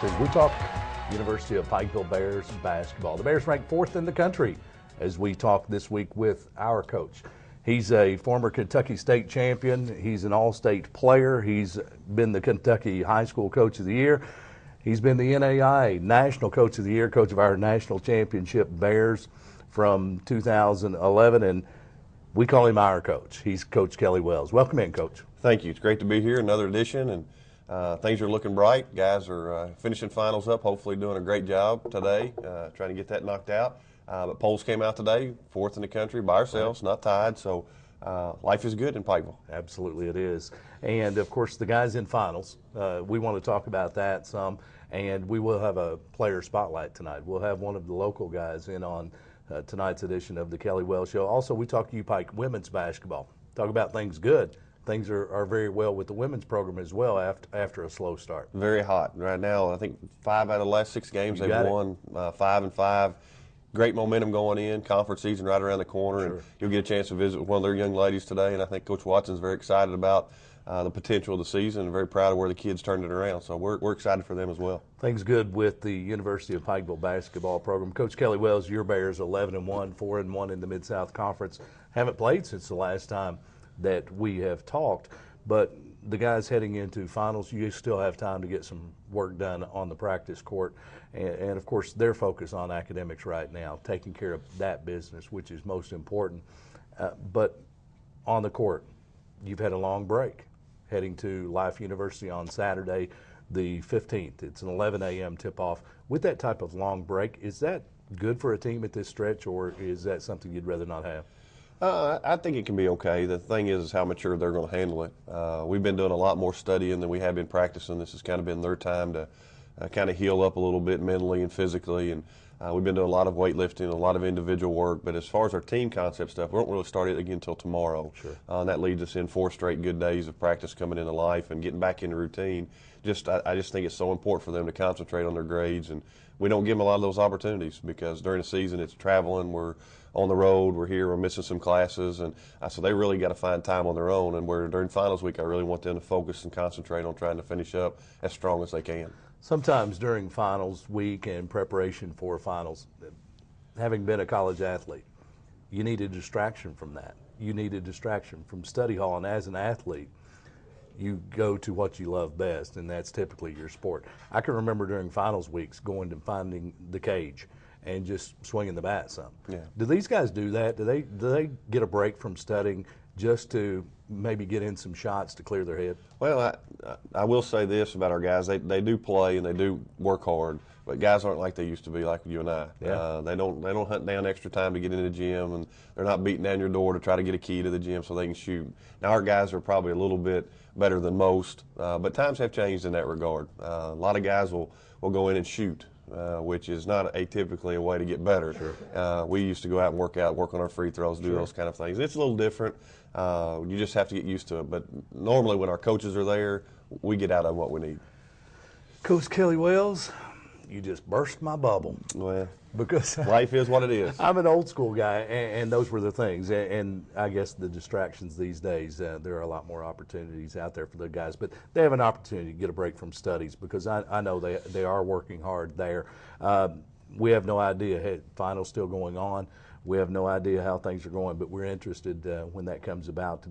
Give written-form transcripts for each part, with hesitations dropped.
as we talk University of Pikeville Bears basketball. The Bears ranked 4th in the country as we talk this week with our coach. He's a former Kentucky State champion. He's an all-state player. He's been the Kentucky High School Coach of the Year. He's been the NAIA National Coach of the Year, coach of our national championship Bears from 2011, and we call him our coach. He's Coach Kelly Wells. Welcome in, Coach. Thank you. It's great to be here, another edition, and things are looking bright. Guys are finishing finals up, hopefully doing a great job today, trying to get that knocked out. But polls came out today, 4th in the country by ourselves, not tied, so life is good in Pikeville. Absolutely it is. And, of course, the guys in finals, we want to talk about that some, and we will have a player spotlight tonight. We'll have one of the local guys in on tonight's edition of the Kelly Wells Show. Also, we talk U Pike women's basketball. Talk about things good. Things are very well with the women's program as well after a slow start. Very hot. Right now, I think 5 out of the last 6 games they've won, 5 and 5. Great momentum going in. Conference season right around the corner, Sure. and you'll get a chance to visit with one of their young ladies today. And I think Coach Watson's very excited about the potential of the season and very proud of where the kids turned it around. So we're excited for them as well. Things good with the University of Pikeville basketball program. Coach Kelly Wells, your Bears 11-1, 4-1 in the Mid-South Conference. Haven't played since the last time that we have talked, but the guys heading into finals, you still have time to get some work done on the practice court, and of course their focus on academics right now, taking care of that business, which is most important. But on the court, you've had a long break, heading to Life University on Saturday the 15th. It's an 11 a.m. tip-off. With that type of long break, is that good for a team at this stretch, or is that something you'd rather not have? I think it can be okay. The thing is how mature they're going to handle it. We've been doing a lot more studying than we have been practicing. This has kind of been their time to kind of heal up a little bit mentally and physically. And we've been doing a lot of weightlifting, a lot of individual work. But as far as our team concept stuff, we won't really start it again until tomorrow. Sure. And that leads us in 4 straight good days of practice coming into life and getting back into routine. I just think it's so important for them to concentrate on their grades. And we don't give them a lot of those opportunities because during the season it's traveling, we're on the road, we're here, we're missing some classes, and so they really got to find time on their own. And where during finals week, I really want them to focus and concentrate on trying to finish up as strong as they can. Sometimes during finals week and preparation for finals, having been a college athlete, you need a distraction from that. You need a distraction from study hall, and as an athlete, you go to what you love best, and that's typically your sport. I can remember during finals weeks going to finding the cage and just swinging the bat some. Yeah. Do these guys do that? Do they get a break from studying just to maybe get in some shots to clear their head? Well, I will say this about our guys. They do play and they do work hard, but guys aren't like they used to be, like you and I. Yeah. They don't hunt down extra time to get into the gym, and they're not beating down your door to try to get a key to the gym so they can shoot. Now, our guys are probably a little bit better than most, but times have changed in that regard. A lot of guys will go in and shoot. Which is not atypically a way to get better. Sure. We used to go out and work on our free throws, do those kind of things. It's a little different. You just have to get used to it. But normally when our coaches are there, we get out of what we need. Coach Kelly Wells, you just burst my bubble. Well, Because life is what it is. I'm an old school guy, and those were the things. And I guess the distractions these days, there are a lot more opportunities out there for the guys. But they have an opportunity to get a break from studies because I know they are working hard there. We have no idea. Hey, finals still going on. We have no idea how things are going, but we're interested when that comes about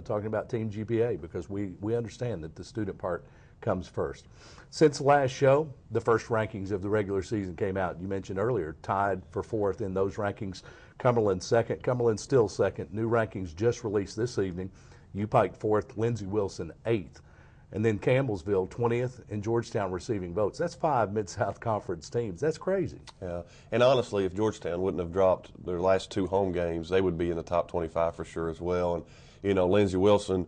talking about Team GPA because we understand that the student part comes first. Since the last show, the first rankings of the regular season came out. You mentioned earlier, tied for 4th in those rankings. Cumberland second. Cumberland still second. New rankings just released this evening. U Pike 4th. Lindsey Wilson 8th. And then Campbellsville 20th and Georgetown receiving votes. That's 5 Mid-South Conference teams. That's crazy. Yeah, and honestly, if Georgetown wouldn't have dropped their last 2 home games, they would be in the top 25 for sure as well. And, you know, Lindsey Wilson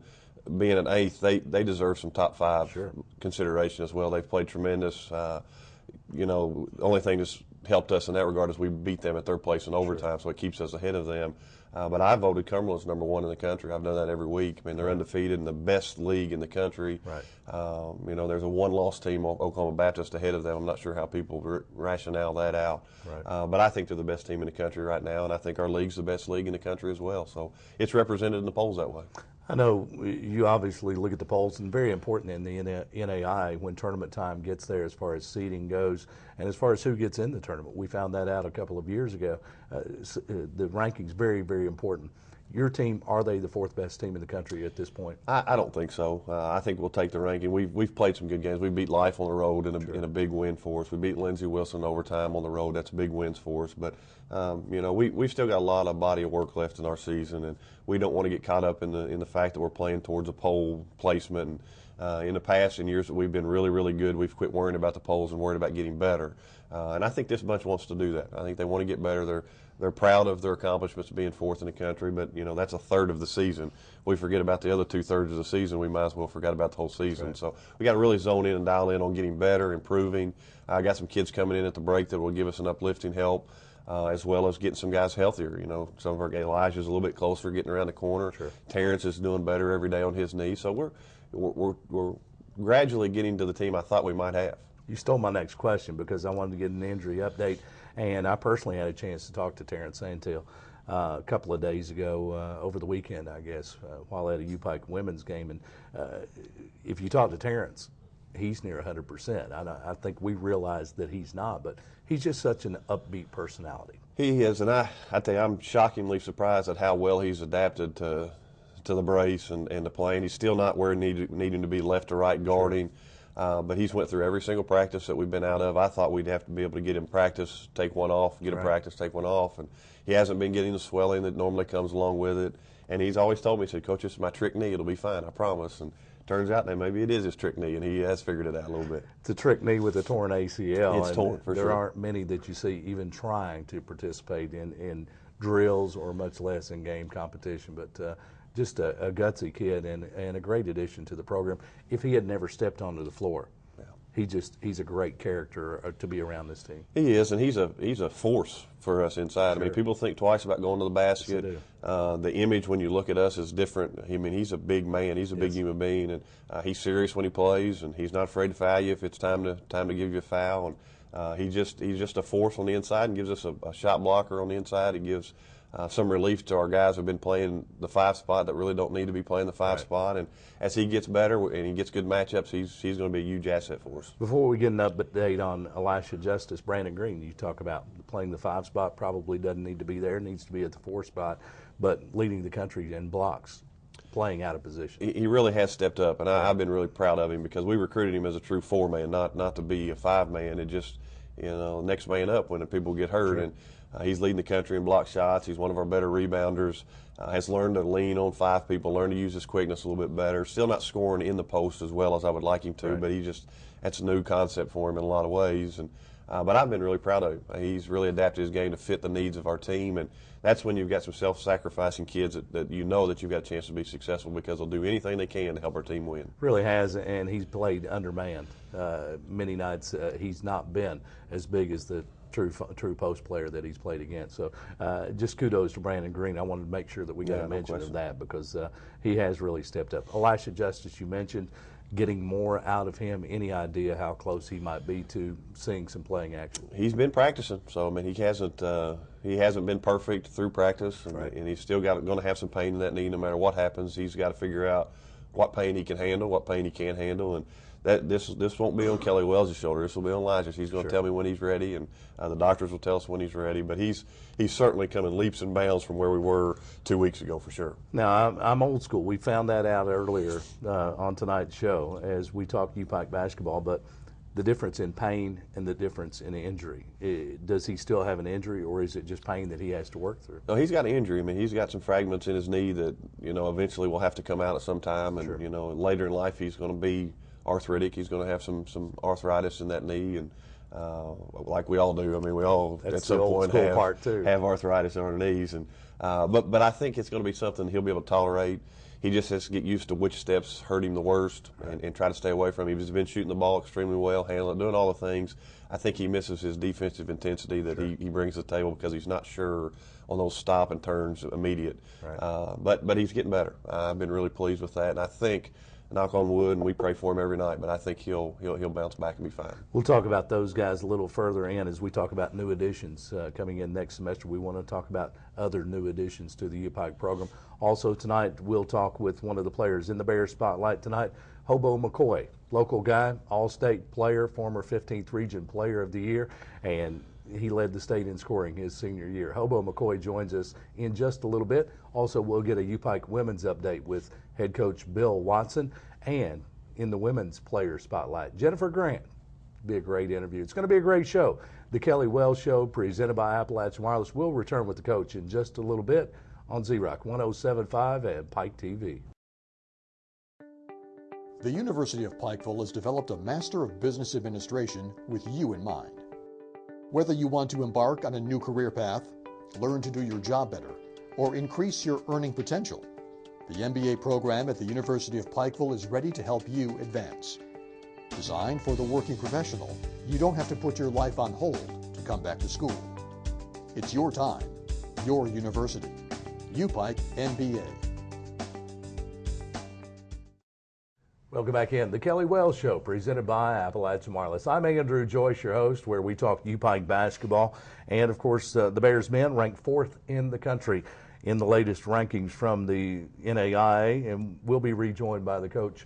being an 8th, they deserve some top 5 Sure. consideration as well. They've played tremendous. You know, the only thing that's helped us in that regard is we beat them at 3rd place in overtime, so it keeps us ahead of them. But I voted Cumberland's number 1 in the country. I've done that every week. I mean, they're undefeated in the best league in the country. Right. You know, there's a 1-loss team, Oklahoma Baptist, ahead of them. I'm not sure how people rationale that out. Right. But I think they're the best team in the country right now, and I think our league's the best league in the country as well. So it's represented in the polls that way. I know you obviously look at the polls, and very important in the NAI when tournament time gets there as far as seeding goes and as far as who gets in the tournament. We found that out a couple of years ago. The ranking's very, very important. Your team, are they the fourth best team in the country at this point? I don't think so. I think we'll take the ranking. We've played some good games. We beat Life on the road in a big win for us. We beat Lindsey Wilson overtime on the road. That's big wins for us. But we've still got a lot of body of work left in our season, and we don't want to get caught up in the fact that we're playing towards a poll placement. In the past, in years that we've been really, really good, we've quit worrying about the polls and worried about getting better. And I think this bunch wants to do that. I think they want to get better. They're proud of their accomplishments of being fourth in the country, but that's a third of the season. We forget about the other 2/3 of the season. We might as well forget about the whole season. Right. So we got to really zone in and dial in on getting better, improving. I got some kids coming in at the break that will give us an uplifting help, as well as getting some guys healthier. Some of our guys, Elijah's a little bit closer, getting around the corner. Sure. Terrence is doing better every day on his knee. So we're gradually getting to the team I thought we might have. You stole my next question because I wanted to get an injury update, and I personally had a chance to talk to Terrence Santel a couple of days ago, over the weekend, I guess, while at a UPike women's game. And if you talk to Terrence, he's near 100%. I think we realize that he's not, but he's just such an upbeat personality. He is, and I tell you, I'm shockingly surprised at how well he's adapted to the brace and to playing. He's still not where needing to be left to right guarding. Sure. But he's went through every single practice that we've been out of. I thought we'd have to be able to get him practice, take one off, get a practice, take one off. And he hasn't been getting the swelling that normally comes along with it. And he's always told me, he said, Coach, this is my trick knee. It'll be fine, I promise. And turns out that maybe it is his trick knee, and he has figured it out a little bit. It's a trick knee with a torn ACL. It's torn, for sure. There aren't many that you see even trying to participate in drills or much less in game competition. But just a gutsy kid and a great addition to the program. If he had never stepped onto the floor, he's a great character to be around this team. He is, and he's a force for us inside. Sure. I mean, people think twice about going to the basket. Yes, the image when you look at us is different. I mean, he's a big man. He's a big human being, and he's serious when he plays, and he's not afraid to foul you if it's time to give you a foul. And he's just a force on the inside and gives us a shot blocker on the inside. He gives some relief to our guys who've been playing the 5 spot that really don't need to be playing the 5 spot. And as he gets better and he gets good matchups, he's going to be a huge asset for us. Before we get an update on Elisha Justice, Brandon Green, you talk about playing the 5 spot, probably doesn't need to be there, needs to be at the 4 spot, but leading the country in blocks, playing out of position. He really has stepped up, and I've been really proud of him because we recruited him as a true 4-man, not to be a 5-man. And just, next man up when people get hurt. Sure. And he's leading the country in block shots. He's one of our better rebounders. Has learned to lean on 5 people, learned to use his quickness a little bit better. Still not scoring in the post as well as I would like him to, but that's a new concept for him in a lot of ways. And but I've been really proud of him. He's really adapted his game to fit the needs of our team, and that's when you've got some self-sacrificing kids that that you've got a chance to be successful because they'll do anything they can to help our team win. Really has, and he's played undermanned. Many nights he's not been as big as the true post player that he's played against. So just kudos to Brandon Green. I wanted to make sure that we got a mention of that because he has really stepped up. Elisha Justice, you mentioned getting more out of him. Any idea how close he might be to seeing some playing action? He's been practicing, so I mean he hasn't been perfect through practice, and he's still going to have some pain in that knee no matter what happens. He's got to figure out what pain he can handle, what pain he can't handle, and this won't be on Kelly Wells' shoulder. This will be on Elijah's. He's going to tell me when he's ready, and the doctors will tell us when he's ready. But he's certainly coming leaps and bounds from where we were 2 weeks ago for sure. Now, I'm old school. We found that out earlier on tonight's show as we talked UPike basketball, but the difference in pain and the difference in injury. Does he still have an injury, or is it just pain that he has to work through? No, he's got an injury. I mean, he's got some fragments in his knee that, eventually will have to come out at some time. And, later in life he's going to be arthritic. He's going to have some arthritis in that knee, and like we all do. I mean, we all at some point have arthritis in our knees, and but I think it's going to be something he'll be able to tolerate. He just has to get used to which steps hurt him the worst and try to stay away from him. He's been shooting the ball extremely well, handling it, doing all the things. I think he misses his defensive intensity that he brings to the table because he's not sure on those stop and turns immediate. But he's getting better. I've been really pleased with that, and I think knock on wood, and we pray for him every night. But I think he'll bounce back and be fine. We'll talk about those guys a little further in as we talk about new additions coming in next semester. We want to talk about other new additions to the U-Pike program. Also tonight, we'll talk with one of the players in the Bears Spotlight tonight, Hobo McCoy, local guy, all-state player, former 15th Region Player of the Year, and he led the state in scoring his senior year. Hobo McCoy joins us in just a little bit. Also, we'll get a U-Pike women's update with head coach Bill Watson, and in the women's player spotlight, Jennifer Grant. Be a great interview. It's going to be a great show. The Kelly Wells Show, presented by Appalachian Wireless. We'll return with the coach in just a little bit on Z-Rock 107.5 and Pike TV. The University of Pikeville has developed a Master of Business Administration with you in mind. Whether you want to embark on a new career path, learn to do your job better, or increase your earning potential, the MBA program at the University of Pikeville is ready to help you advance. Designed for the working professional, you don't have to put your life on hold to come back to school. It's your time, your university. U-Pike MBA. Welcome back in. The Kelly Wells Show, presented by Appalachian Wireless. I'm Andrew Joyce, your host, where we talk U-Pike basketball. And, of course, the Bears men ranked 4th in the country in the latest rankings from the NAIA. And we'll be rejoined by the coach,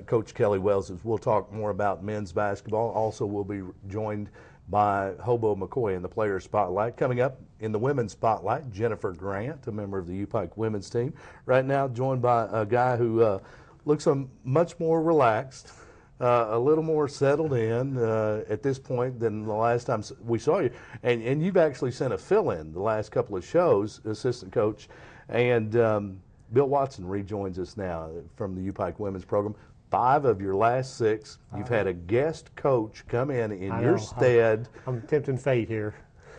Coach Kelly Wells, as we'll talk more about men's basketball. Also, we'll be joined by Hobo McCoy in the player spotlight. Coming up in the women's spotlight, Jennifer Grant, a member of the U-Pike women's team. Right now, joined by a guy who looks much more relaxed, a little more settled in at this point than the last time we saw you. And you've actually sent a fill-in the last couple of shows, assistant coach. And Bill Watson rejoins us now from the U-Pike women's program. 5 of your last 6, you've had a guest coach come in your stead. I'm tempting fate here.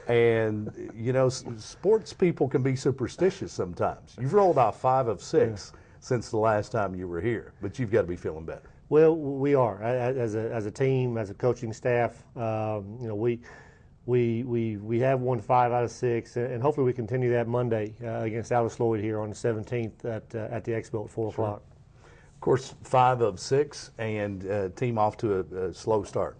And, you know, sports people can be superstitious sometimes. You've rolled off 5 of 6. Yeah. Since the last time you were here, but you've got to be feeling better. Well, we are as a team, as a coaching staff. You know, we have won 5 out of 6, and hopefully we continue that Monday against Alice Lloyd here on the 17th at the Expo at 4 o'clock. Of course, 5 of 6, and team off to a slow start.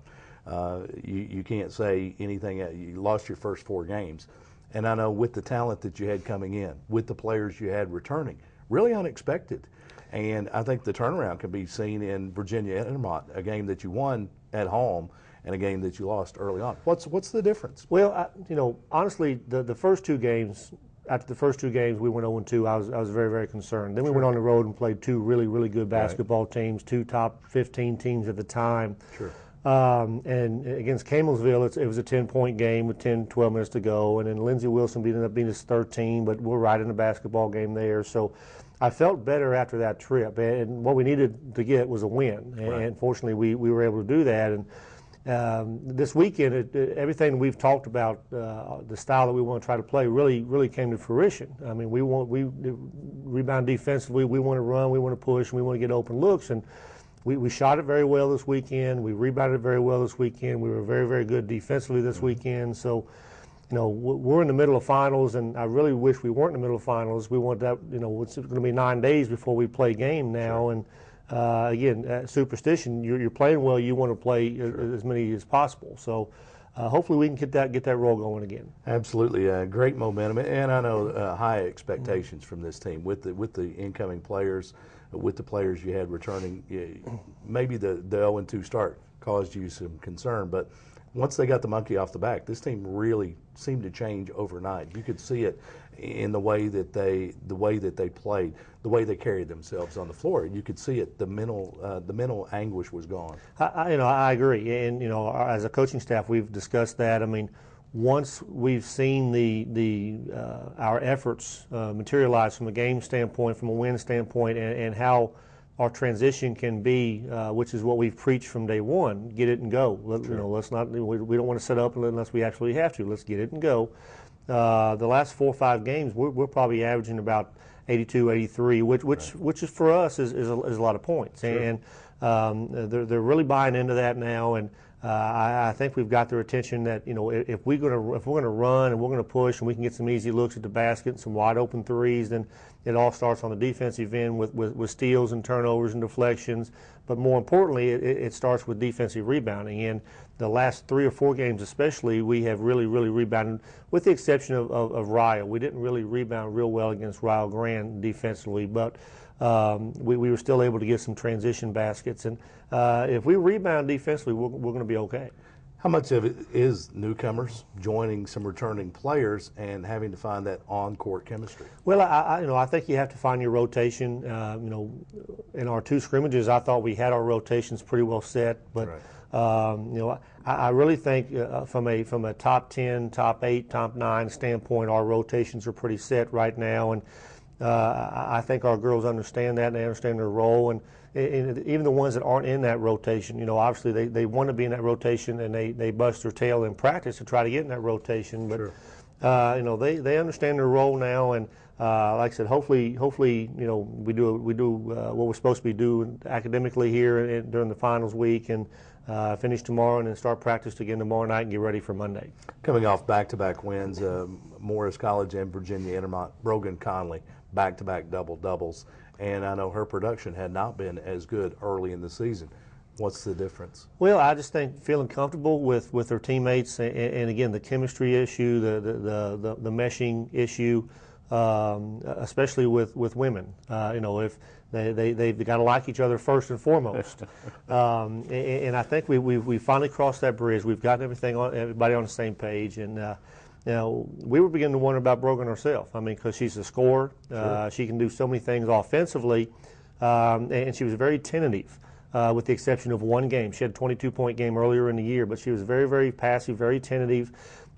You can't say anything. You lost your first 4 games, and I know with the talent that you had coming in, with the players you had returning. Really unexpected. And I think the turnaround can be seen in Virginia Intermont, a game that you won at home and a game that you lost early on. What's the difference? Well, you know, honestly, the first 2 games, after the first 2 games we went 0-2, I was very, very concerned. Then we went on the road and played 2 really, really good basketball teams, 2 top 15 teams at the time. Sure. And against Camelsville, it was a 10-point game with 10, 12 minutes to go. And then Lindsey Wilson ended up being his 13, but we're right in the basketball game there. So I felt better after that trip. And what we needed to get was a win. Right. And fortunately, we were able to do that. And this weekend, everything we've talked about, the style that we want to try to play, really came to fruition. I mean, we rebound defensively, we want to run, we want to push, and we want to get open looks. And we shot it very well this weekend. We rebounded very well this weekend. We were very, very good defensively this weekend. So, you know, we're in the middle of finals, and I really wish we weren't in the middle of finals. We want that, you know, it's going to be 9 days before we play a game now. Sure. And again, superstition, you're playing well, you want to play as many as possible. So hopefully we can get that roll going again. Absolutely, great momentum, and I know high expectations from this team with the incoming players, with the players you had returning. Maybe the 0-2 start caused you some concern, but once they got the monkey off the back, this team really seemed to change overnight. You could see it in the way that they played, the way they carried themselves on the floor. You could see it. The mental anguish was gone. I agree, and you know, as a coaching staff, we've discussed that. I mean, once we've seen our efforts materialize from a game standpoint, from a win standpoint, and how our transition can be, which is what we've preached from day one, get it and go. You know, let's not. We don't want to set up unless we actually have to. Let's get it and go. The last 4 or 5 games, we're probably averaging about 82, 83, which is for us is a lot of points. Sure. And they're really buying into that now. And I think we've got their attention that, you know, if we're gonna run and we're gonna push and we can get some easy looks at the basket and some wide open threes, then it all starts on the defensive end with steals and turnovers and deflections. But more importantly, it starts with defensive rebounding. And the last 3 or 4 games especially, we have really rebounded, with the exception of Ryle. We didn't really rebound real well against Ryle Grand defensively, but we were still able to get some transition baskets. And if we rebound defensively, we're going to be okay. How much of it is newcomers joining some returning players and having to find that on-court chemistry? Well, I think you have to find your rotation. You know, in our 2 scrimmages, I thought we had our rotations pretty well set, but right. you know, I really think from a top 10, top 8, top 9 standpoint, our rotations are pretty set right now, and I think our girls understand that and they understand their role. And even the ones that aren't in that rotation, you know, obviously they want to be in that rotation and they bust their tail in practice to try to get in that rotation. But sure. You know, they understand their role now, and like I said, hopefully, you know, we do what we're supposed to be doing academically here during the finals week, and finish tomorrow and then start practice again tomorrow night and get ready for Monday. Coming off back-to-back wins, Morris College and Virginia Intermont, Brogan Conley, back-to-back double-doubles. And I know her production had not been as good early in the season. What's the difference? Well, I just think feeling comfortable with her teammates, and again, the chemistry issue, the meshing issue, especially with women. You know, if they've got to like each other first and foremost. And I think we finally crossed that bridge. We've gotten everybody on the same page, and you know, we were beginning to wonder about Brogan herself. I mean, because she's a scorer, sure. She can do so many things offensively, and she was very tentative, with the exception of 1 game. She had a 22-point game earlier in the year, but she was very passive, very tentative.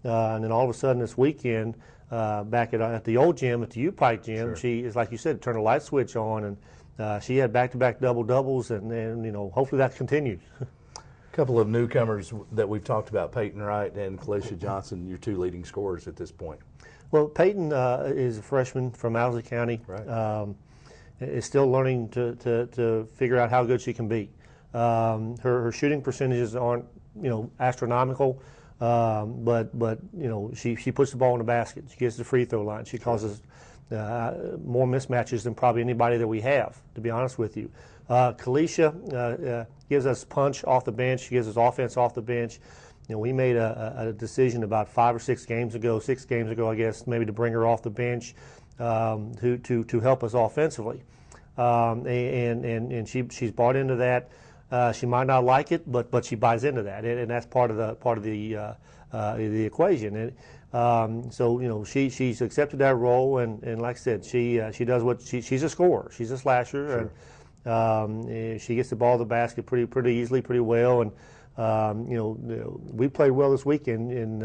And then all of a sudden this weekend, back at the old gym, at the U-Pike gym, sure. She is, like you said, turned a light switch on, and she had back-to-back double-doubles, and you know, hopefully that continues. A couple of newcomers that we've talked about, Peyton Wright and Kalisha Johnson, your 2 leading scorers at this point. Well, Peyton is a freshman from Owsley County. Right. Is still learning to figure out how good she can be. Her shooting percentages aren't, you know, astronomical, but you know, she puts the ball in the basket. She gets the free throw line. She causes more mismatches than probably anybody that we have, to be honest with you. Kalisha gives us punch off the bench. She gives us offense off the bench. You know, we made a decision about 6 games ago, I guess, maybe to bring her off the bench to help us offensively. And she's bought into that. She might not like it, but she buys into that, and that's part of the equation. And so, you know, she's accepted that role, and like I said, she does what she's a scorer. She's a slasher. Sure. And she gets the ball to the basket pretty easily, pretty well. And you know, we played well this weekend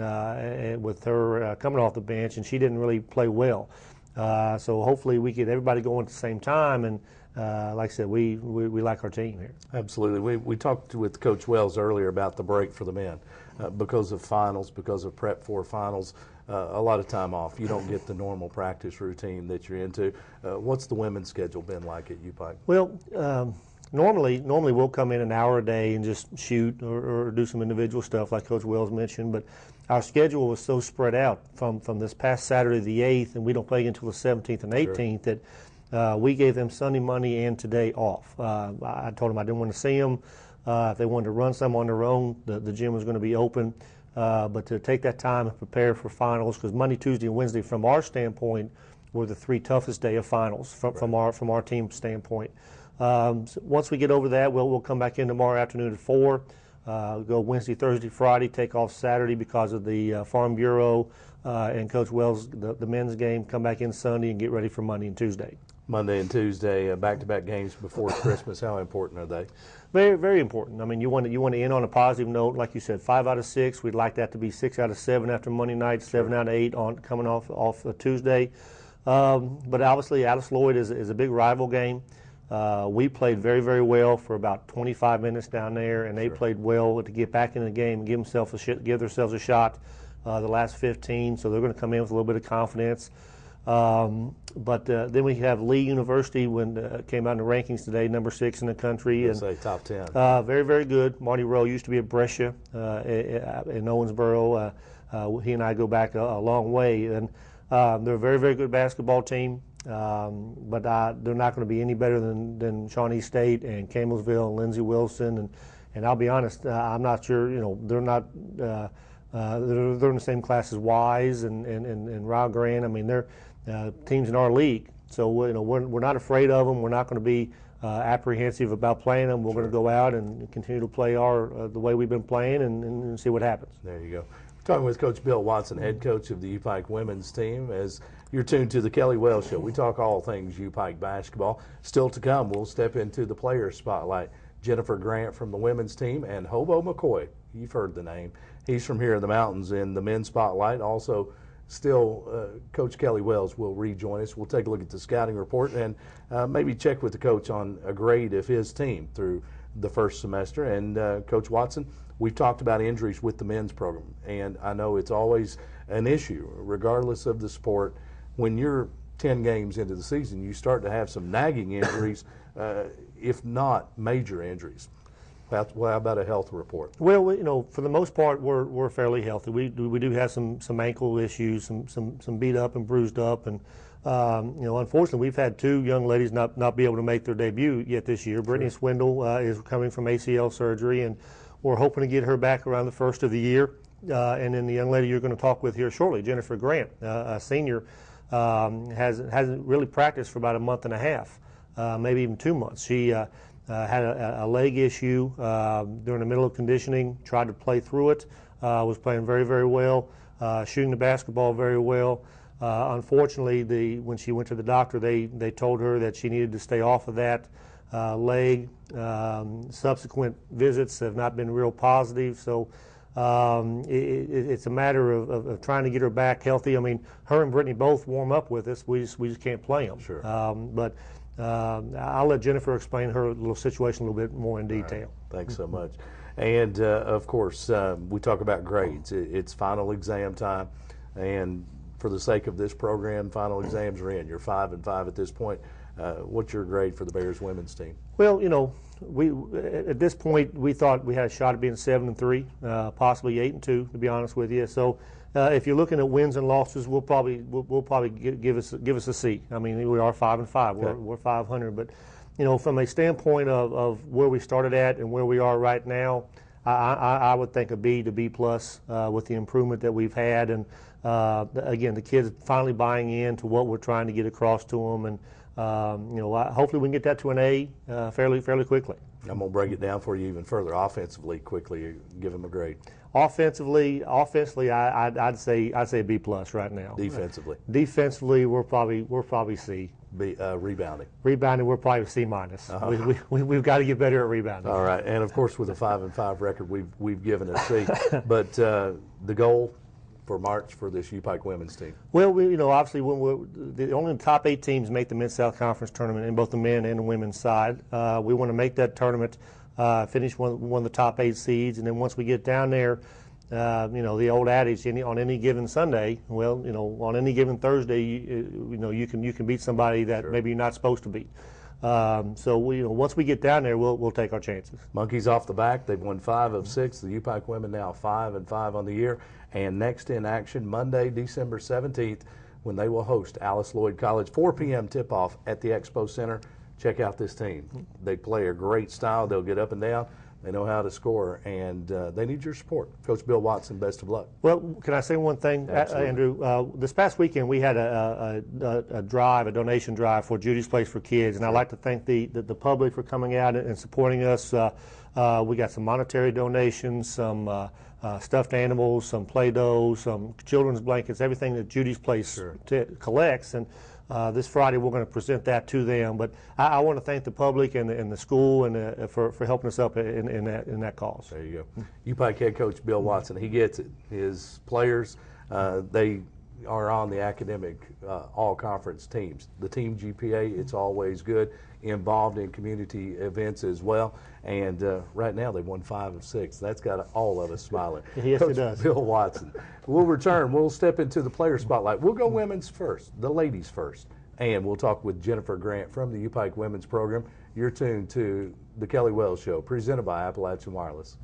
with her coming off the bench, and she didn't really play well. So hopefully we get everybody going at the same time, and like I said, we like our team here. Absolutely. We talked with Coach Wells earlier about the break for the men. Because of finals, because of prep for finals, a lot of time off. You don't get the normal practice routine that you're into. What's the women's schedule been like at U-Pike? Well, normally we'll come in an hour a day and just shoot or do some individual stuff like Coach Wells mentioned, but our schedule was so spread out from this past Saturday the 8th, and we don't play until the 17th and 18th, sure. That we gave them Sunday, Monday, and today off. I told them I didn't want to see them. If they wanted to run some on their own, the gym was going to be open. But to take that time and prepare for finals, because Monday, Tuesday, and Wednesday, from our standpoint, were the 3 toughest day of finals from our team standpoint. So once we get over that, we'll come back in tomorrow afternoon at 4. Go Wednesday, Thursday, Friday, take off Saturday because of the Farm Bureau and Coach Wells, the men's game, come back in Sunday and get ready for Monday and Tuesday. Monday and Tuesday, back-to-back games before Christmas. How important are they? Very, very important. I mean, you want to end on a positive note, like you said, 5 out of 6. We'd like that to be 6 out of 7 after Monday night, 7 out of 8 coming off a Tuesday. But obviously, Alice Lloyd is a big rival game. We played very, very well for about 25 minutes down there, and they played well to get back in the game and give themselves a shot the last 15. So they're going to come in with a little bit of confidence. But then we have Lee University when came out in the rankings today, number 6 in the country. Let's say top 10. Very, very good. Marty Rowe used to be at Brescia in Owensboro. He and I go back a long way. And they're a very, very good basketball team. But they're not going to be any better than Shawnee State and Campbellsville and Lindsey Wilson. And I'll be honest, I'm not sure, they're not they're in the same class as Wise and Rio Grande. I mean, they're teams in our league. So we're not afraid of them. We're not going to be apprehensive about playing them. We're going to go out and continue to play the way we've been playing and see what happens. There you go. We're talking with Coach Bill Watson, head coach of the U-Pike women's team. As you're tuned to the Kelly Wells Show, we talk all things U-Pike basketball. Still to come, we'll step into the player spotlight. Jennifer Grant from the women's team and Hobo McCoy. You've heard the name. He's from here in the mountains in the men's spotlight. Also, still, Coach Kelly Wells will rejoin us. We'll take a look at the scouting report and maybe check with the coach on a grade of his team through the first semester. And Coach Watson, we've talked about injuries with the men's program, and I know it's always an issue, regardless of the sport. When you're 10 games into the season, you start to have some nagging injuries, if not major injuries. How about a health report? Well, for the most part, we're fairly healthy. We do have some ankle issues, some beat up and bruised up, and unfortunately, we've had 2 young ladies not be able to make their debut yet this year. Brittany Swindle is coming from ACL surgery, and we're hoping to get her back around the first of the year. And then the young lady you're going to talk with here shortly, Jennifer Grant, a senior, hasn't really practiced for about a month and a half, maybe even 2 months. She had a leg issue during the middle of conditioning, tried to play through it, was playing very, very well, shooting the basketball very well. Unfortunately, when she went to the doctor, they told her that she needed to stay off of that leg. Subsequent visits have not been real positive, so it's a matter of trying to get her back healthy. I mean, her and Brittany both warm up with us. We just can't play them. Sure. But I'll let Jennifer explain her little situation a little bit more in detail. Right. Thanks so much. And, of course, we talk about grades. It's final exam time, and for the sake of this program, final exams are in. You're 5-5 at this point. What's your grade for the Bears women's team? Well, we at this point we thought we had a shot at being 7-3, possibly 8-2, to be honest with you. So if you're looking at wins and losses, we'll probably give us a C. I mean, we are 5-5. We're 500, but from a standpoint of where we started at and where we are right now, I would think a B to B plus with the improvement that we've had, and again, the kids finally buying in to what we're trying to get across to them, and hopefully we can get that to an A fairly quickly. I'm going to break it down for you even further. Offensively, quickly, give them a grade. Offensively, I'd say a B plus right now. Defensively, we're probably C. Rebounding, we're probably C minus. We've got to get better at rebounding. All right, and of course with a 5-5 record, we've given a C. But the goal for March for this U-Pike women's team? Well, obviously, only the top 8 teams make the Mid-South Conference tournament in both the men and the women's side. We want to make that tournament, finish one of the top 8 seeds, and then once we get down there, the old adage, on any given Sunday, on any given Thursday, you can beat somebody that Sure. maybe you're not supposed to beat. So once we get down there, we'll take our chances. Monkeys off the back. They've won 5 of 6. The U-Pike women now 5-5 on the year. And next in action Monday, December 17th, when they will host Alice Lloyd College. 4 p.m. tip-off at the Expo Center. Check out this team. They play a great style. They'll get up and down. They know how to score, and they need your support. Coach Bill Watson, best of luck. Well, can I say one thing, Andrew? This past weekend we had a donation drive for Judy's Place for Kids, and I'd like to thank the public for coming out and supporting us. We got some monetary donations, some stuffed animals, some Play-Doh, some children's blankets, everything that Judy's Place Sure. collects. And this Friday we're going to present that to them. But I want to thank the public and the school and for helping us up in that cause. There you go. U-Pike head coach Bill Watson, he gets it. His players, they are on the academic all-conference teams. The team GPA, it's always good, involved in community events as well. And right now they've won 5 of 6. That's got all of us smiling. Yes, Coach it does. Bill Watson. We'll return. We'll step into the player spotlight. We'll go women's first, the ladies first. And we'll talk with Jennifer Grant from the U-Pike Women's Program. You're tuned to The Kelly Wells Show, presented by Appalachian Wireless.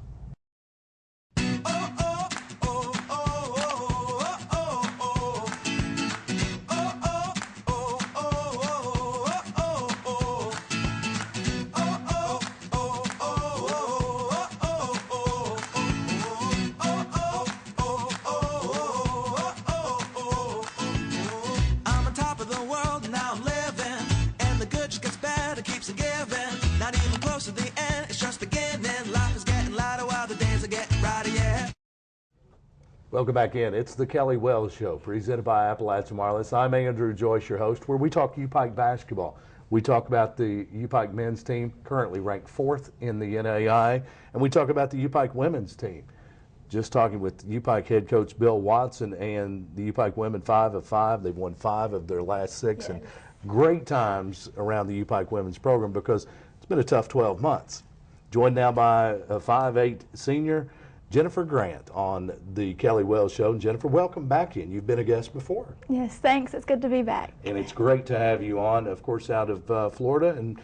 Welcome back in. It's the Kelly Wells Show, presented by Appalachian Wireless. I'm Andrew Joyce, your host, where we talk U-Pike basketball. We talk about the U-Pike men's team, currently ranked 4th in the NAI, and we talk about the U-Pike women's team. Just talking with U-Pike head coach Bill Watson and the U-Pike women, 5 of 5. They've won 5 of their last 6, and great times around the U-Pike women's program because it's been a tough 12 months. Joined now by a 5'8" senior, Jennifer Grant, on the Kelly Wells Show. And Jennifer, welcome back in. You've been a guest before. Yes, thanks. It's good to be back. And it's great to have you on, of course, out of Florida. And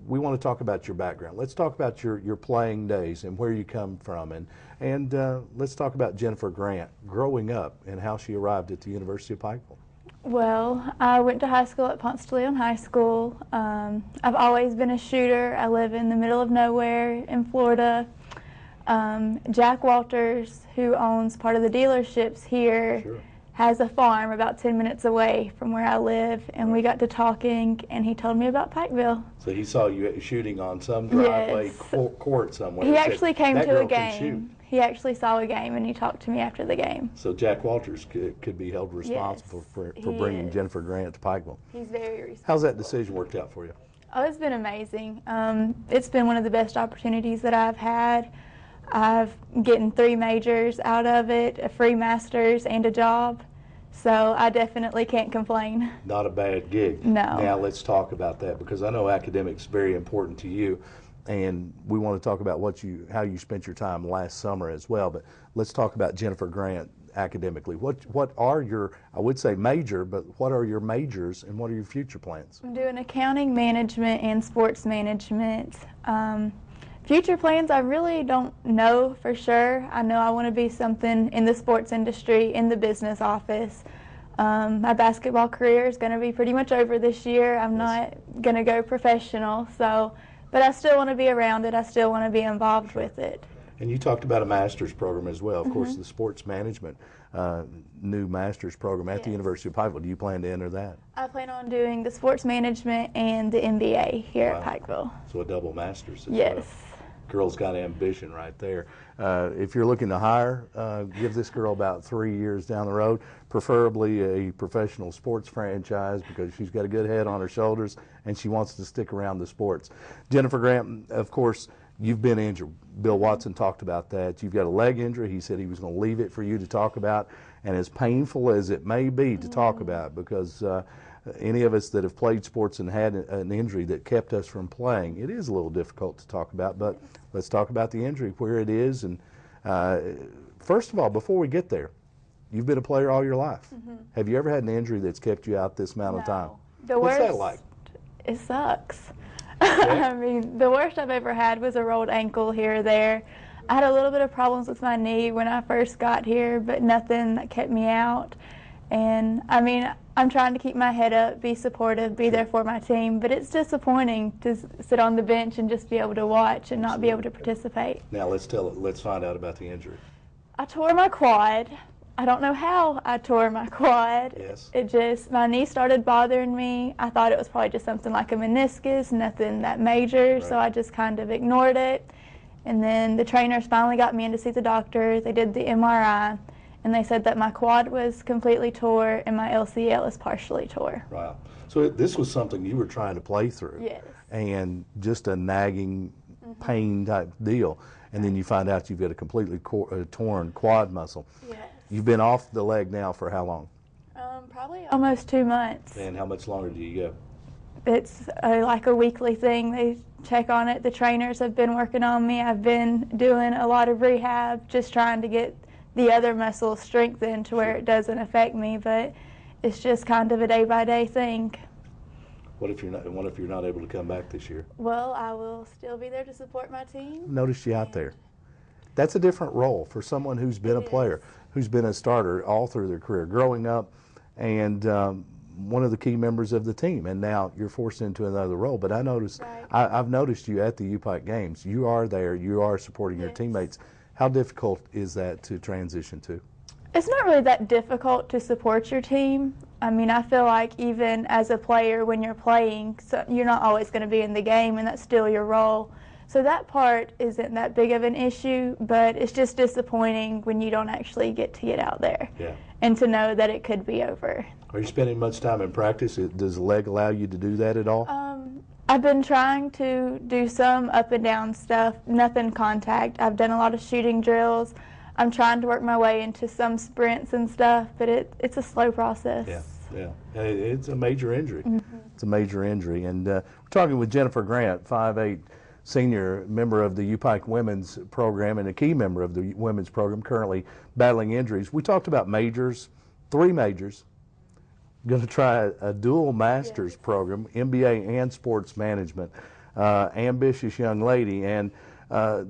we want to talk about your background. Let's talk about your playing days and where you come from. And let's talk about Jennifer Grant growing up and how she arrived at the University of Pikeville. Well, I went to high school at Ponce de Leon High School. I've always been a shooter. I live in the middle of nowhere in Florida. Jack Walters, who owns part of the dealerships here, has a farm about 10 minutes away from where I live, and we got to talking, and he told me about Pikeville. So he saw you shooting on some driveway court somewhere. He actually came to a game. He actually saw a game, and he talked to me after the game. So Jack Walters could be held responsible for bringing Jennifer Grant to Pikeville. He's very responsible. How's that decision worked out for you? Oh, it's been amazing. It's been one of the best opportunities that I've had. I've gotten 3 majors out of it, a free master's, and a job. So I definitely can't complain. Not a bad gig. No. Now let's talk about that, because I know academics are very important to you, and we want to talk about how you spent your time last summer as well. But let's talk about Jennifer Grant academically. What are your, I would say major, but what are your majors and what are your future plans? I'm doing accounting management and sports management. Future plans, I really don't know for sure. I know I want to be something in the sports industry, in the business office. My basketball career is going to be pretty much over this year. I'm not going to go professional, but I still want to be around it. I still want to be involved with it. And you talked about a master's program as well. Of course, the sports management new master's program at the University of Pikeville. Do you plan to enter that? I plan on doing the sports management and the MBA here at Pikeville. So a double master's as well. Girl's got ambition right there. If you're looking to hire, give this girl about 3 years down the road, preferably a professional sports franchise, because she's got a good head on her shoulders and she wants to stick around the sports. Jennifer Grant, of course, you've been injured. Bill Watson talked about that. You've got a leg injury. He said he was going to leave it for you to talk about, and as painful as it may be to talk about, because any of us that have played sports and had an injury that kept us from playing, it is a little difficult to talk about. But let's talk about the injury, where it is. And first of all, before we get there, you've been a player all your life. Have you ever had an injury that's kept you out this amount of time? What's that like? It sucks. I mean, the worst I've ever had was a rolled ankle here or there. I had a little bit of problems with my knee when I first got here, but nothing that kept me out. And I mean, I'm trying to keep my head up, be supportive, be there for my team, but it's disappointing to sit on the bench and just be able to watch and not be able to participate. Now let's find out about the injury. I tore my quad. I don't know how I tore my quad. My knee started bothering me. I thought it was probably just something like a meniscus, nothing that major, so I just kind of ignored it. And then the trainers finally got me in to see the doctor. They did the MRI, and they said that my quad was completely tore and my LCL is partially tore. Wow. So this was something you were trying to play through. Yes. And just a nagging pain type deal. And then you find out you've got a completely torn quad muscle. Yes. You've been off the leg now for how long? Probably almost 2 months. And how much longer do you go? It's like a weekly thing. They check on it. The trainers have been working on me. I've been doing a lot of rehab, just trying to get the other muscles strengthened to where it doesn't affect me, but it's just kind of a day-by-day thing. What if you're not able to come back this year? Well, I will still be there to support my team. Notice you out there. That's a different role for someone who's been a player, who's been a starter all through their career, growing up, and one of the key members of the team, and now you're forced into another role. But I noticed, I've noticed you at the U-Pike games. You are there. You are supporting your teammates. How difficult is that to transition to? It's not really that difficult to support your team. I mean, I feel like even as a player, when you're playing, so you're not always going to be in the game, and that's still your role. So that part isn't that big of an issue, but it's just disappointing when you don't actually get to get out there and to know that it could be over. Are you spending much time in practice? Does the leg allow you to do that at all? I've been trying to do some up and down stuff, nothing contact. I've done a lot of shooting drills. I'm trying to work my way into some sprints and stuff, but it's a slow process. Yeah. It's a major injury. It's a major injury. And we're talking with Jennifer Grant, 5'8", senior member of the U-Pike women's program and a key member of the women's program, currently battling injuries. We talked about majors, 3 majors. Going to try a dual master's program, MBA and sports management. Ambitious young lady. And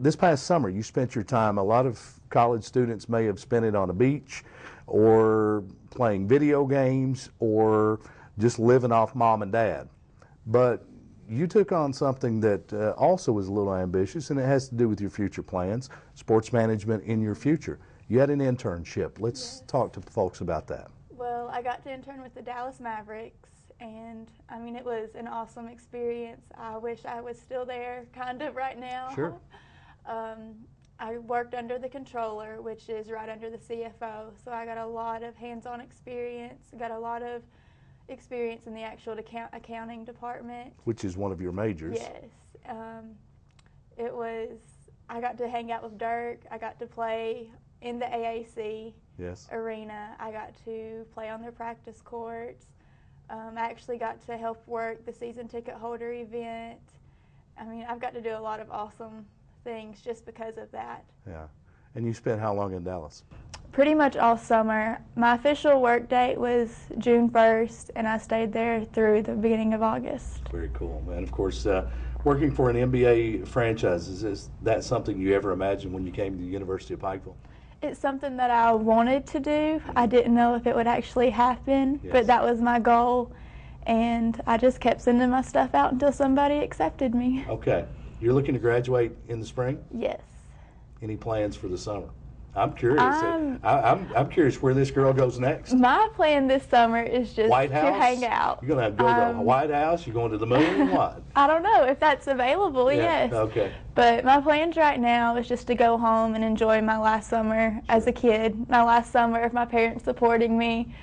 this past summer, you spent your time, a lot of college students may have spent it on a beach or playing video games or just living off mom and dad. But you took on something that also was a little ambitious, and it has to do with your future plans, sports management in your future. You had an internship. Let's talk to folks about that. Well, I got to intern with the Dallas Mavericks, and I mean, it was an awesome experience. I wish I was still there kind of right now. Sure. I worked under the controller, which is right under the CFO, so I got a lot of hands-on experience, got a lot of experience in the actual accounting department. Which is one of your majors. Yes. I got to hang out with Dirk. I got to play in the AAC arena. I got to play on their practice courts. I actually got to help work the season ticket holder event. I mean, I've got to do a lot of awesome things just because of that. Yeah. And you spent how long in Dallas? Pretty much all summer. My official work date was June 1st, and I stayed there through the beginning of August. Very cool. And of course, working for an NBA franchise, is that something you ever imagined when you came to the University of Pikeville? It's something that I wanted to do. I didn't know if it would actually happen, but that was my goal. And I just kept sending my stuff out until somebody accepted me. Okay. You're looking to in the spring? Yes. Any plans for the summer? I'm curious. I'm curious where this girl goes next. My plan this summer is just White House? to hang out. You're going to go to the White House? You're going to the moon? What? I don't know if that's available, yes. Okay. But my plans right now is just to go home and enjoy my last summer as a kid, my last summer of my parents supporting me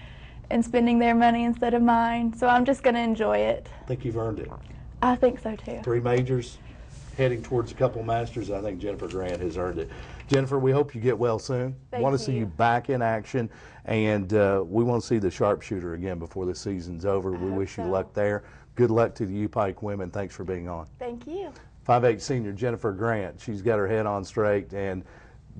and spending their money instead of mine. So I'm just going to enjoy it. I think you've earned it. I think so too. 3 majors, heading towards a couple masters. I think Jennifer Grant has earned it. Jennifer, we hope you get well soon. Thank want to you. see you back in action, and we want to see the sharpshooter again before the season's over. We wish you luck there. Good luck to the U-Pike women. Thanks for being on. Thank you. 5'8" senior Jennifer Grant. She's got her head on straight, and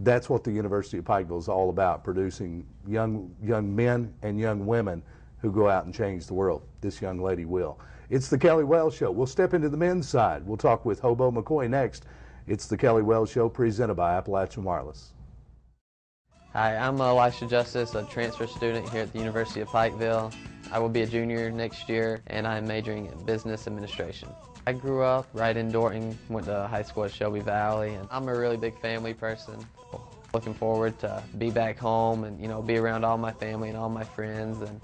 that's what the University of Pikeville is all about, producing young men and young women who go out and change the world. This young lady will. It's the Kelly Wells Show. We'll step into the men's side. We'll talk with Hobo McCoy next. It's the Kelly Wells Show presented by Appalachian Wireless. Hi, I'm Elisha Justice, a transfer student here at the University of Pikeville. I will be a junior next year, and I'm majoring in business administration. I grew up right in Dorton, went to high school at Shelby Valley, and I'm a really big family person. Looking forward to be back home and be around all my family and all my friends and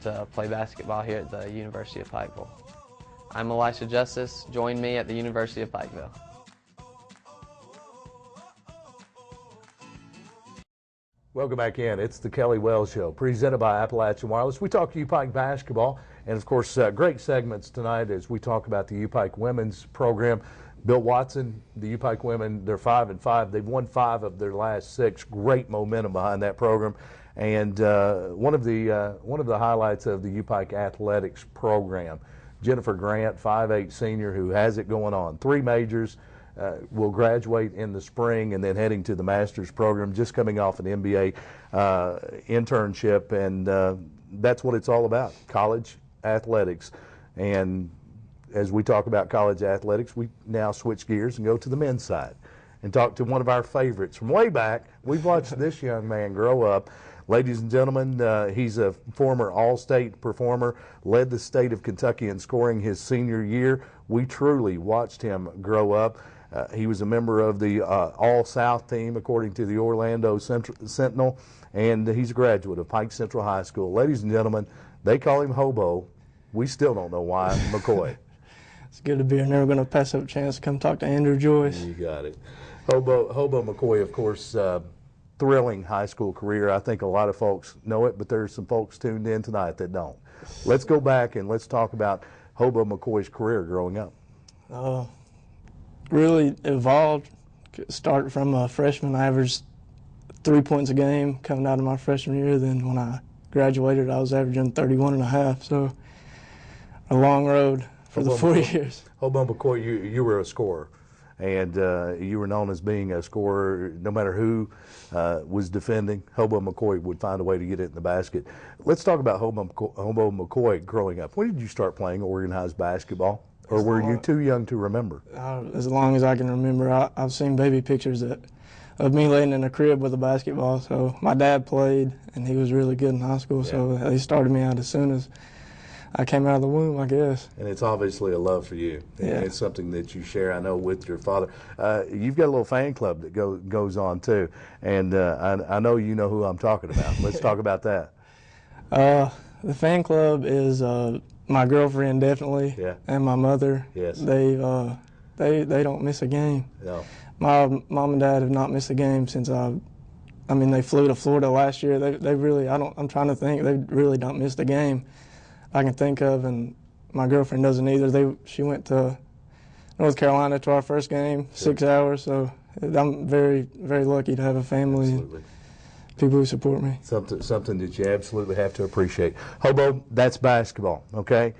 to play basketball here at the University of Pikeville. I'm Elisha Justice. Join me at the University of Pikeville. Welcome back in. It's the Kelly Wells Show, presented by Appalachian Wireless. We talk U-Pike basketball, and of course, great segments tonight as we talk about the U-Pike women's program. Bill Watson, the U-Pike women, they're 5-5. They've won 5 of their last 6. Great momentum behind that program. And one of the highlights of the U-Pike athletics program, Jennifer Grant, 5'8" senior who has it going on. 3 majors, will graduate in the spring and then heading to the master's program, just coming off an MBA internship. And that's what it's all about, college athletics. And as we talk about college athletics, we now switch gears and go to the men's side and talk to one of our favorites from way back. We've watched this young man grow up. Ladies and gentlemen, he's a former All-State performer, led the state of Kentucky in scoring his senior year. We truly watched him grow up. He was a member of the All-South team, according to the Orlando Sentinel, and he's a graduate of Pike Central High School. Ladies and gentlemen, they call him Hobo. We still don't know why. McCoy. It's good to be here. Never going to pass up a chance to come talk to Andrew Joyce. You got it. Hobo McCoy, of course, thrilling high school career. I think a lot of folks know it, but there's some folks tuned in tonight that don't. Let's go back and let's talk about Hobo McCoy's career growing up. Really evolved. Started from a freshman, I averaged 3 points a game coming out of my freshman year. Then when I graduated, I was averaging 31.5. So a long road for the 4 years. Hobo McCoy, you were a scorer, and you were known as being a scorer. No matter who was defending, Hobo McCoy would find a way to get it in the basket. Let's talk about Hobo McCoy growing up. When did you start playing organized basketball? Or were you too young to remember? As long as I can remember. I've seen baby pictures of me laying in a crib with a basketball. So my dad played, and he was really good in high school. Yeah. So he started me out as soon as I came out of the womb, I guess. And it's obviously a love for you. Yeah. It's something that you share, I know, with your father. You've got a little fan club that goes on, too. And I know you know who I'm talking about. Let's talk about that. The fan club is my girlfriend, definitely, yeah, and my mother. Yes. They don't miss a game. No. My mom and dad have not missed a game since they flew to Florida last year. They really, I'm trying to think, they really don't miss a game I can think of, and my girlfriend doesn't either. She went to North Carolina to our first game, 6 hours, so I'm very, very lucky to have a family. Absolutely. And people who support me. Something that you absolutely have to appreciate. Hobo, that's basketball, okay?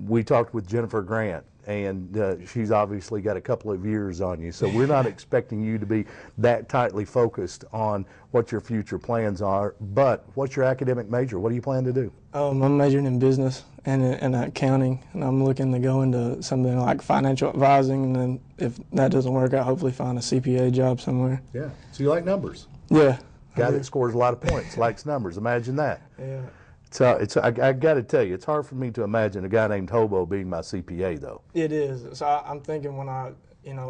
We talked with Jennifer Grant, and she's obviously got a couple of years on you, so we're not expecting you to be that tightly focused on what your future plans are, but what's your academic major? What do you plan to do? I'm majoring in business and accounting, and I'm looking to go into something like financial advising, and then if that doesn't work out, hopefully find a CPA job somewhere. Yeah, so you like numbers? Yeah. Guy that scores a lot of points, likes numbers. Imagine that. Yeah. So I got to tell you, it's hard for me to imagine a guy named Hobo being my CPA, though. It is. So I'm thinking when at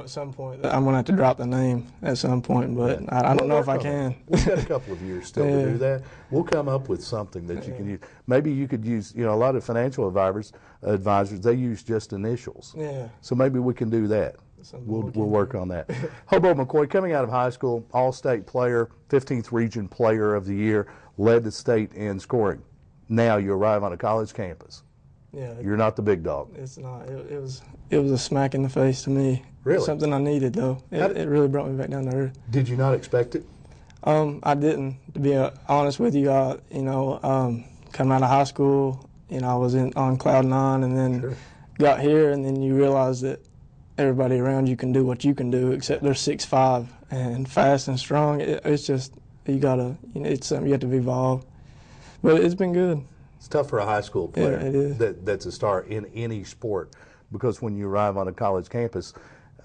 some point, I'm going to have to drop the name at some point, but yeah. I don't know if I can. We've got a couple of years still to do that. We'll come up with something that you can use. Maybe you could use, a lot of financial advisors, they use just initials. Yeah. So maybe we can do that. We'll work on that. Hobo McCoy, coming out of high school, All-State player, 15th Region Player of the Year, led the state in scoring. Now you arrive on a college campus. Yeah. You're not the big dog. It's not. It was a smack in the face to me. Really? Something I needed, though. It really brought me back down to earth. Did you not expect it? I didn't. To be honest with you, coming out of high school, I was on cloud nine, and then got here, and then you realize that everybody around you can do what you can do, except they're 6'5" and fast and strong. It's just it's something you have to evolve. But it's been good. It's tough for a high school player. Yeah, it is. That's a star in any sport, because when you arrive on a college campus,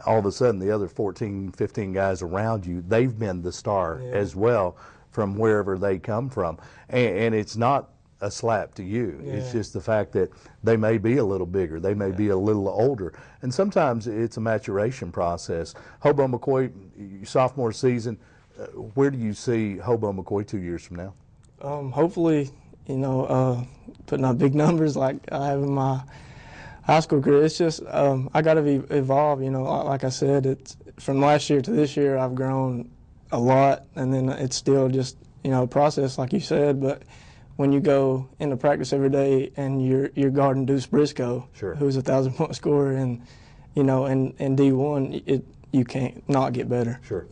all of a sudden the other 14, 15 guys around you, they've been the star as well from wherever they come from. And it's not a slap to you. Yeah. It's just the fact that they may be a little bigger, they may be a little older, and sometimes it's a maturation process. Hobo McCoy, sophomore season, where do you see Hobo McCoy 2 years from now? Hopefully, putting up big numbers like I have in my high school career. It's just I got to evolve. Like I said, it's from last year to this year I've grown a lot, and then it's still just a process, like you said. But when you go into practice every day and you're guarding Deuce Briscoe, who's a 1,000-point scorer, and in D1, you can't not get better. Sure.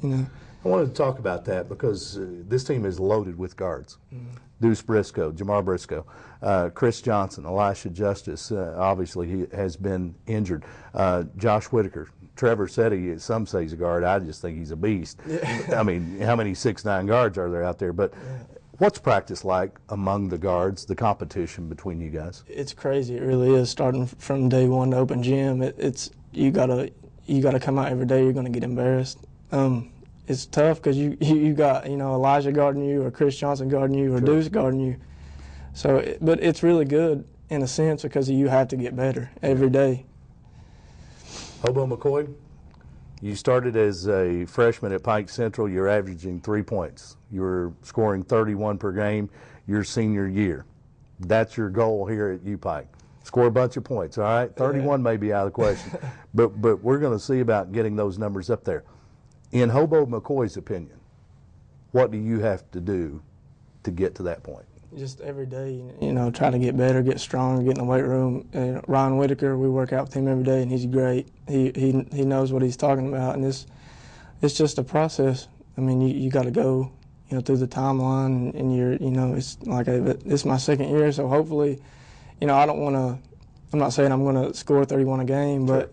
I wanted to talk about that because this team is loaded with guards. Deuce Briscoe, Jamar Briscoe, Chris Johnson, Elisha Justice, obviously he has been injured. Josh Whitaker, Trevor Setti, some say he's a guard. I just think he's a beast. I mean, how many 6'9" guards are there out there? But what's practice like among the guards, the competition between you guys? It's crazy. It really is. Starting from day one to open gym, you gotta come out every day. You're gonna get embarrassed. It's tough because you got Elijah guarding you, or Chris Johnson guarding you, or Deuce guarding you. So, but it's really good in a sense because you have to get better every day. Hobo McCoy, you started as a freshman at Pike Central. You're averaging 3 points. You're scoring 31 per game your senior year. That's your goal here at UPike. Score a bunch of points, all right? 31 may be out of the question. but we're going to see about getting those numbers up there. In Hobo McCoy's opinion, what do you have to do to get to that point? Just every day, try to get better, get stronger, get in the weight room. Ryan Whitaker, we work out with him every day, and he's great. He knows what he's talking about, and it's just a process. I mean, you got to go, through the timeline, and it's like this is my second year, so hopefully, I don't want to. I'm not saying I'm going to score 31 a game, but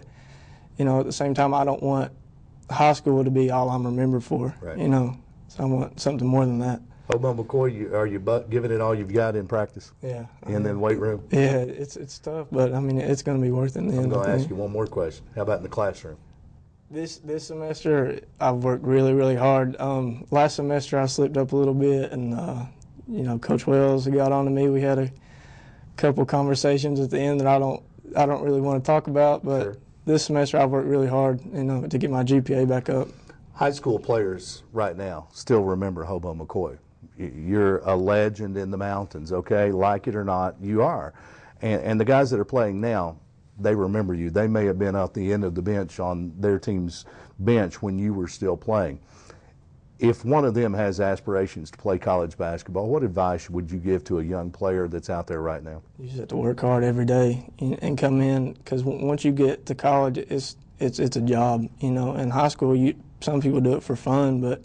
at the same time, I don't want high school to be all I'm remembered for. Right. So I want something more than that. Hobo McCoy, are you giving it all you've got in practice? Yeah. And then weight room? Yeah, it's tough, but I mean it's going to be worth it in the end. I'm going to ask you one more question. How about in the classroom? This semester I've worked really, really hard. Last semester I slipped up a little bit, and Coach Wells got on to me. We had a couple conversations at the end that I don't really want to talk about, but this semester I've worked really hard, to get my GPA back up. High school players right now still remember Hobo McCoy. You're a legend in the mountains, okay? Like it or not, you are. And the guys that are playing now, they remember you. They may have been at the end of the bench on their team's bench when you were still playing. If one of them has aspirations to play college basketball, what advice would you give to a young player that's out there right now? You just have to work hard every day and come in, because once you get to college, it's a job. In high school, some people do it for fun, but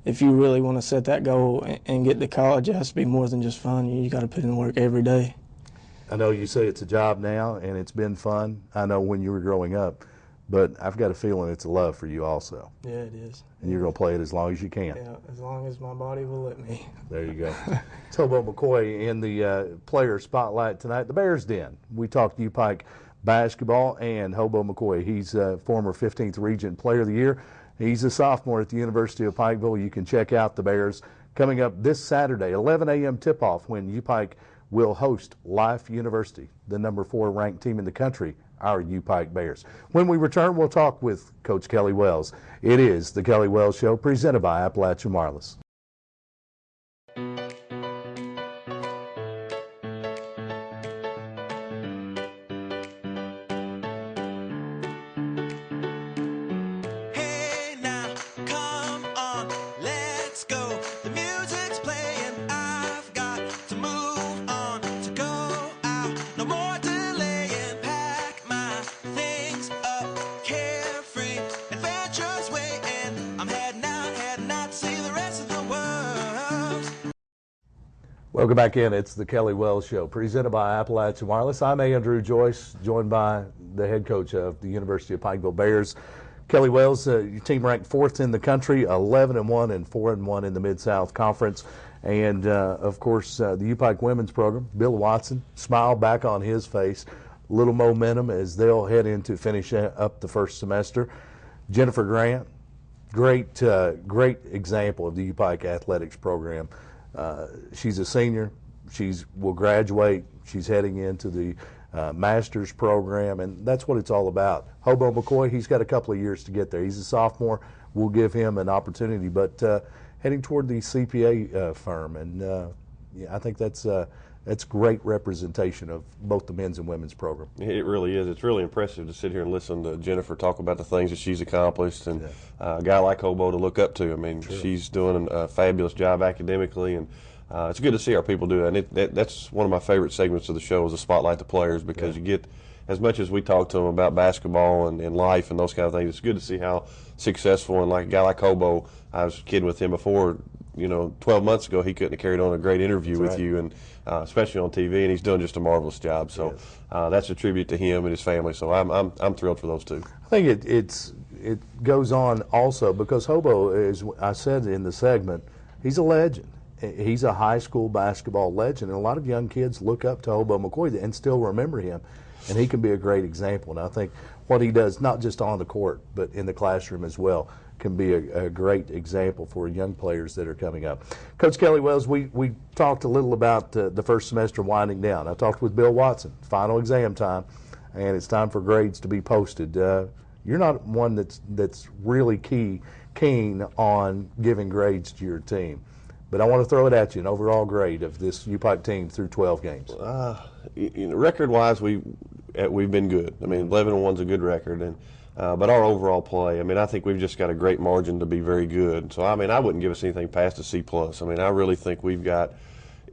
if you really want to set that goal and get to college, it has to be more than just fun. You got to put in the work every day. I know you say it's a job now, and it's been fun. I know when you were growing up, but I've got a feeling it's a love for you also. Yeah, it is. And you're going to play it as long as you can. Yeah, as long as my body will let me. There you go. Hobo McCoy in the player spotlight tonight. The Bears Den. We talked UPike basketball and Hobo McCoy. He's a former 15th Region Player of the Year. He's a sophomore at the University of Pikeville. You can check out the Bears coming up this Saturday, 11 a.m. tip-off, when UPike will host Life University, the number 4 ranked team in the country, our UPike Bears. When we return, we'll talk with Coach Kelly Wells. It is the Kelly Wells Show, presented by Appalachian Wireless. Welcome back in. It's the Kelly Wells Show, presented by Appalachian Wireless. I'm Andrew Joyce, joined by the head coach of the University of Pikeville Bears, Kelly Wells. Your team ranked 4th in the country, 11-1 and 4-1 in the Mid-South Conference. And, of course, the UPike women's program, Bill Watson, smile back on his face, little momentum as they'll head into finish up the first semester. Jennifer Grant, great example of the UPike athletics program. She's a senior. Will graduate. She's heading into the master's program, and that's what it's all about. Hobo McCoy, he's got a couple of years to get there. He's a sophomore. We'll give him an opportunity, but heading toward the CPA firm, and I think that's great representation of both the men's and women's program. It really is. It's really impressive to sit here and listen to Jennifer talk about the things that she's accomplished, and a guy like Hobo to look up to. I mean, she's doing a fabulous job academically, and it's good to see our people do that. And that's one of my favorite segments of the show, is to spotlight the players, because you get as much as we talk to them about basketball and life and those kind of things, it's good to see how successful, and like a guy like Hobo, I was kidding with him before, 12 months ago he couldn't have carried on a great interview with you, and especially on TV, and he's doing just a marvelous job. So that's a tribute to him and his family. So I'm thrilled for those two. I think it goes on also because Hobo, as I said in the segment, he's a legend. He's a high school basketball legend, and a lot of young kids look up to Hobo McCoy and still remember him, and he can be a great example. And I think what he does, not just on the court, but in the classroom as well, can be a great example for young players that are coming up. Coach Kelly Wells, we talked a little about the first semester winding down. I talked with Bill Watson, final exam time, and it's time for grades to be posted. You're not one that's really keen on giving grades to your team, but I want to throw it at you, an overall grade of this U-Pike team through 12 games. Record-wise, we've been good. I mean, 11-1's a good record, and but our overall play, I think we've just got a great margin to be very good. So, I wouldn't give us anything past a C+. I really think we've got,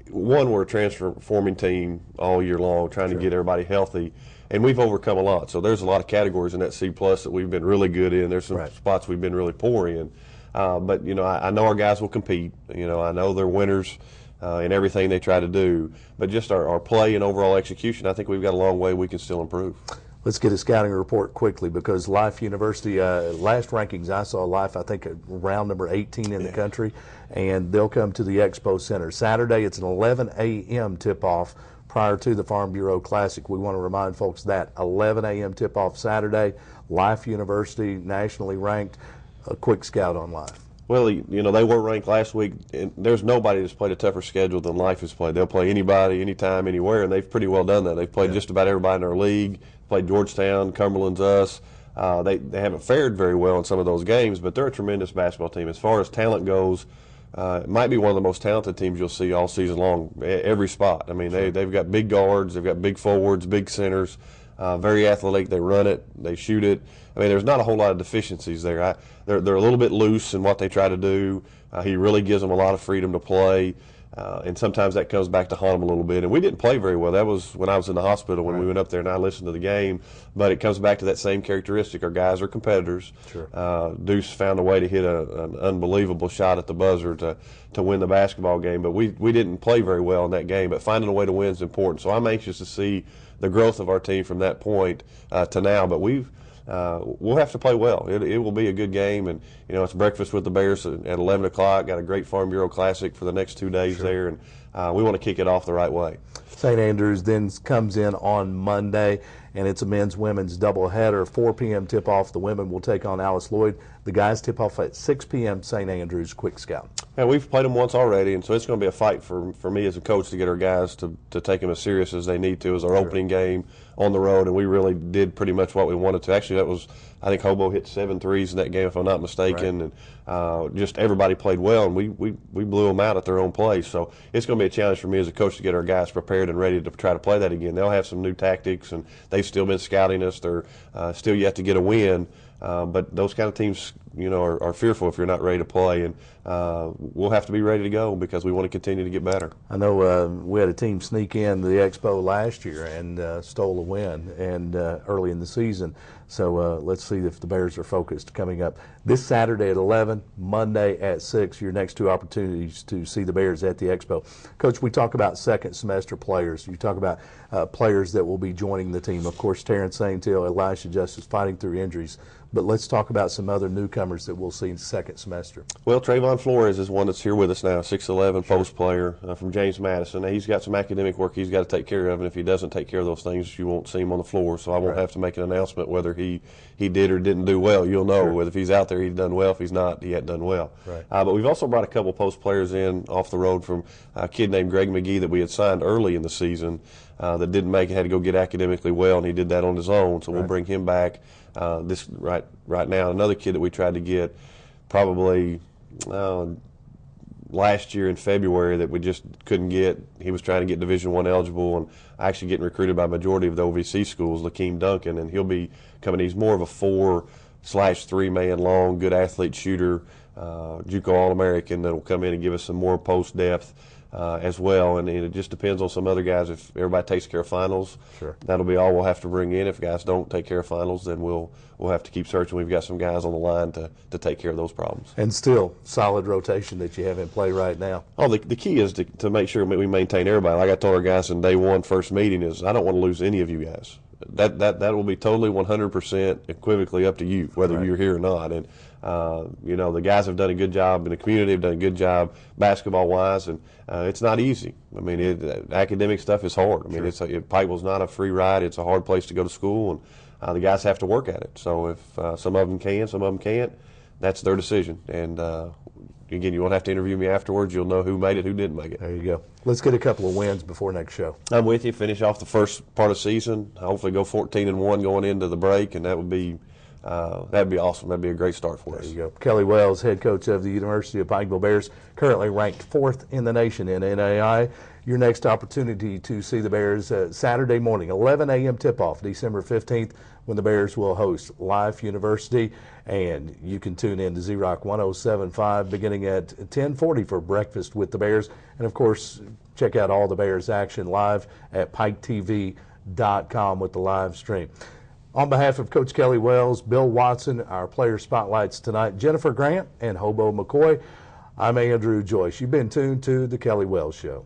we're a transforming team all year long, trying to get everybody healthy, and we've overcome a lot. So there's a lot of categories in that C+ that we've been really good in. There's some spots we've been really poor in. But, I know our guys will compete. I know they're winners in everything they try to do. But just our play and overall execution, I think we've got a long way we can still improve. Let's get a scouting report quickly because Life University, last rankings I saw Life, I think around number 18 in the country, and they'll come to the Expo Center. Saturday, it's an 11 a.m. tip-off prior to the Farm Bureau Classic. We want to remind folks that 11 a.m. tip-off Saturday, Life University, nationally ranked. A quick scout on Life. Well, they were ranked last week, and there's nobody that's played a tougher schedule than Life has played. They'll play anybody, anytime, anywhere, and they've pretty well done that. They've played just about everybody in their league, played Georgetown, Cumberland's us. They haven't fared very well in some of those games, but they're a tremendous basketball team. As far as talent goes, it might be one of the most talented teams you'll see all season long, every spot. They've got big guards, they've got big forwards, big centers, very athletic. They run it, they shoot it. There's not a whole lot of deficiencies there. They're a little bit loose in what they try to do. He really gives them a lot of freedom to play, and sometimes that comes back to haunt them a little bit. And we didn't play very well. That was when I was in the hospital when we went up there and I listened to the game. But it comes back to that same characteristic. Our guys are competitors. Deuce found a way to hit an unbelievable shot at the buzzer to win the basketball game. But we didn't play very well in that game. But finding a way to win is important. So I'm anxious to see the growth of our team from that point to now. But we'll have to play well. It will be a good game, and it's breakfast with the Bears at 11 o'clock. Got a great Farm Bureau Classic for the next 2 days there, and we want to kick it off the right way. St. Andrews then comes in on Monday, and it's a men's-women's doubleheader. 4 p.m. tip-off. The women will take on Alice Lloyd. The guys tip off at 6 p.m. St. Andrews quick scout. Yeah, we've played them once already, and so it's going to be a fight for me as a coach to get our guys to take them as serious as they need to as our opening game on the road, and we really did pretty much what we wanted to. Actually, I think Hobo hit 7 threes in that game, if I'm not mistaken, and just everybody played well, and we blew them out at their own place. So it's going to be a challenge for me as a coach to get our guys prepared and ready to try to play that again. They'll have some new tactics, and they've still been scouting us. They're still yet to get a win. But those kind of teams, are fearful if you're not ready to play, and we'll have to be ready to go because we want to continue to get better. I know we had a team sneak in the Expo last year and stole a win and early in the season. So let's see if the Bears are focused coming up this Saturday at 11, Monday at 6. Your next 2 opportunities to see the Bears at the Expo. Coach, we talk about second semester players. You talk about players that will be joining the team. Of course, Terrence Saintil, Elisha Justice fighting through injuries. But let's talk about some other newcomers that we'll see in second semester. Well, Trayvon Flores is one that's here with us now, 6'11", post player from James Madison. Now, he's got some academic work he's got to take care of, and if he doesn't take care of those things, you won't see him on the floor. So I won't have to make an announcement whether he did or didn't do well. You'll know whether if he's out there, he's done well. If he's not, he hadn't done well. But we've also brought a couple post players in off the road from a kid named Greg McGee that we had signed early in the season that didn't make it, had to go get academically well, and he did that on his own. So we'll bring him back. This right now, another kid that we tried to get probably last year in February that we just couldn't get. He was trying to get Division I eligible and actually getting recruited by a majority of the OVC schools, Lakeem Duncan, and he'll be coming. He's more of a 4/3 man long, good athlete shooter, JUCO All-American that will come in and give us some more post depth. as well, and it just depends on some other guys. If everybody takes care of finals, Sure. that'll be all we'll have to bring in. If guys don't take care of finals, then we'll have to keep searching. We've got some guys on the line to take care of those problems. And still solid rotation that you have in play right now. Oh, the key is to make sure we maintain everybody. Like I told our guys in day one first meeting is I don't want to lose any of you guys. That will be totally 100% equivocally up to you, whether Right. you're here or not. And you know, the guys have done a good job in the community, have done a good job basketball-wise, and it's not easy. I mean, academic stuff is hard. I mean, Pikeville's not a free ride. It's a hard place to go to school, and the guys have to work at it. So if some of them can, some of them can't, that's their decision. And again, you won't have to interview me afterwards. You'll know who made it, who didn't make it. There you go. Let's get a couple of wins before next show. I'm with you. Finish off the first part of the season. Hopefully go 14-1 going into the break, and that'd be awesome. That'd be a great start for us. There you go. Kelly Wells, head coach of the University of Pikeville Bears, currently ranked 4th in the nation in NAI. Your next opportunity to see the Bears Saturday morning, 11 a.m. tip-off, December 15th, when the Bears will host Life University. And you can tune in to Z-Rock 107.5 beginning at 10:40 for Breakfast with the Bears. And, of course, check out all the Bears action live at PikeTV.com with the live stream. On behalf of Coach Kelly Wells, Bill Watson, our player spotlights tonight, Jennifer Grant and Hobo McCoy, I'm Andrew Joyce. You've been tuned to The Kelly Wells Show.